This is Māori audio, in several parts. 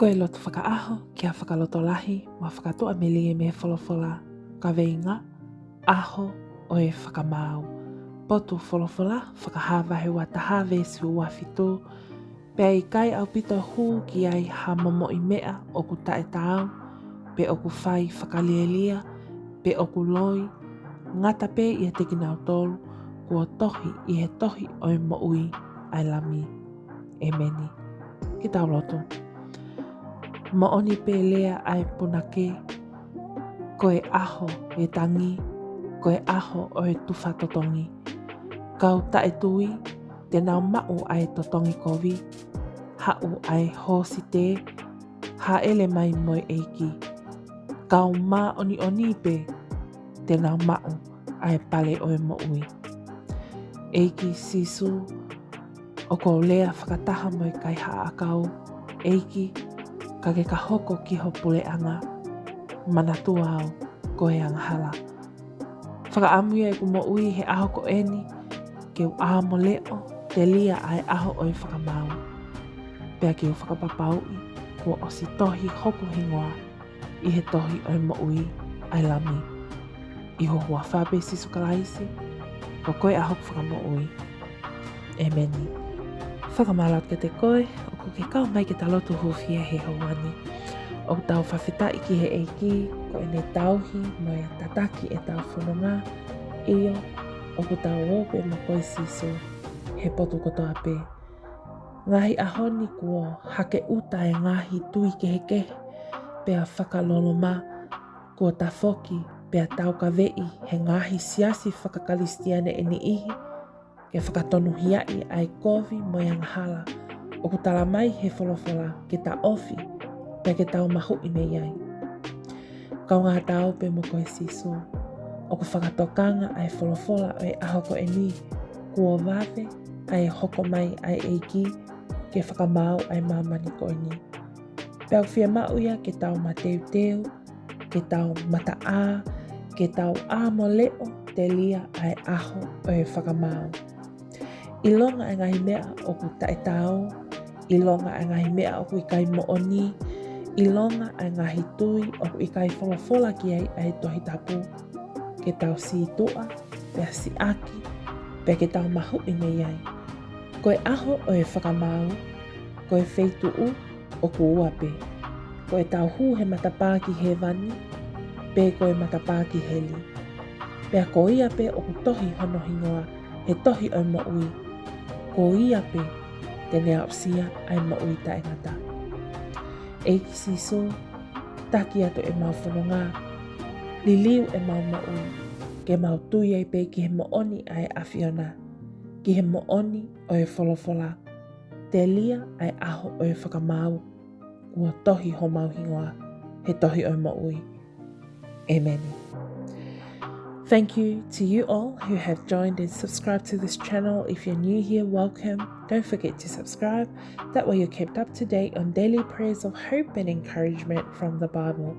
Koe loto whakaaho kia whakaloto lahi ma whakatoa me lia me wholofola ka veinga aho o e whakamau. Potu wholofola whakahawahe wa taha vesi ua whitu pea i kai au pito hū ki ai ha momo i mea o ku tae tāu pe o ku whai whakalielia pe o ku loi ngata pe i a teki nau tolu kua tohi i he tohi o e mo ui ai lami e meni. Ki tau loto. Mo oni pe lea ai punake koe aho e tangi, koe aho o e tuwha totongi. Kau tae tui, te nau mau ai totongi kovi, hau ai hosi te, ha ele mai moi eiki. Kau mā oni oni pe, te nau mau ai pale o e mo ui. Eiki sisu, o ko lea whakataha moi kai haa akau, eiki, ka ke ka hoko ki ho pule anga, manatu au koe anghala. Whakaamuia e ku mo ui he aho ko eni, ke u amo leo te lia ai aho o e whakamau. Pea ke u whakapapaui, kua osi tohi hoku hingoa, i he tohi o e mo ui ai lami. I ho hua whape sisu kalaisi, ko koe aho ku whakamo ui. E meni. Whakamalat ke te koe, o ku ke kau mai ke talotu hufia he hauani. O tau whawhitai ki he eiki, ko e ne tauhi mo e tataki e tau whanonga, iyo o ku tau ope mo koe sisu, he potu kotoa pe. Ngahi ahoni kua hake uta e ngahi tui kehe, pea whakaloloma, kua ta foki, pea tau ka vei he ngahi siasi whakakalistiane e ni ihi, ke whakatonu hiai ai kovi mo yang hala, o ku tala mai he wholofola ke ta ofi, pea ke tau mahu i me iai. Kau ngā tau pe mo koe sisu, o ku whakatokanga ai wholofola o e aho ko e ni, kua wawe ai hoko mai ai eiki, ke whakamau ai mamani ko e ni. Pea whia mauia ke tau mateu teu, ke tau mata a, ke tau amo leo te lia ai aho o e whakamau. I longa e ngahi mea o ku tae tau, i longa e ngahi mea o ku i kai mo oni, i longa e ngahi tui o ku i kai wholofola ki ai tohi tapu, ke tau si tua, pea si aki, pea ke tau mahu i me iai. Koe aho o e whakamau, koe wheitu o ku uape, koe tau hu he matapā ki he vani, pe koe matapā ki he li. Pea ko ia pe o ku tohi hono hingoa, he tohi o mo ui, ko ia pe te nea opsia ai mo ui ta engata. Eiki siso, taki ato e mau whanonga, liliu e mau mo ui, ke mau tui ai pe ki he mo oni ai awhiona, ki he mo oni o e wholofola, te lia ai aho o e whakamau, kua tohi ho mau hingoa, he tohi o mo ui. Amen. Thank you to you all who have joined and subscribed to this channel. If you're new here, welcome. Don't forget to subscribe. That way you're kept up to date on daily prayers of hope and encouragement from the Bible.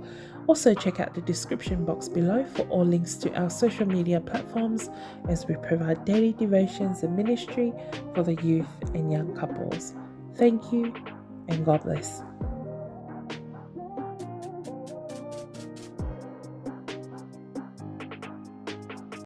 Also check out the description box below for all links to our social media platforms as we provide daily devotions and ministry for the youth and young couples. Thank you and God bless.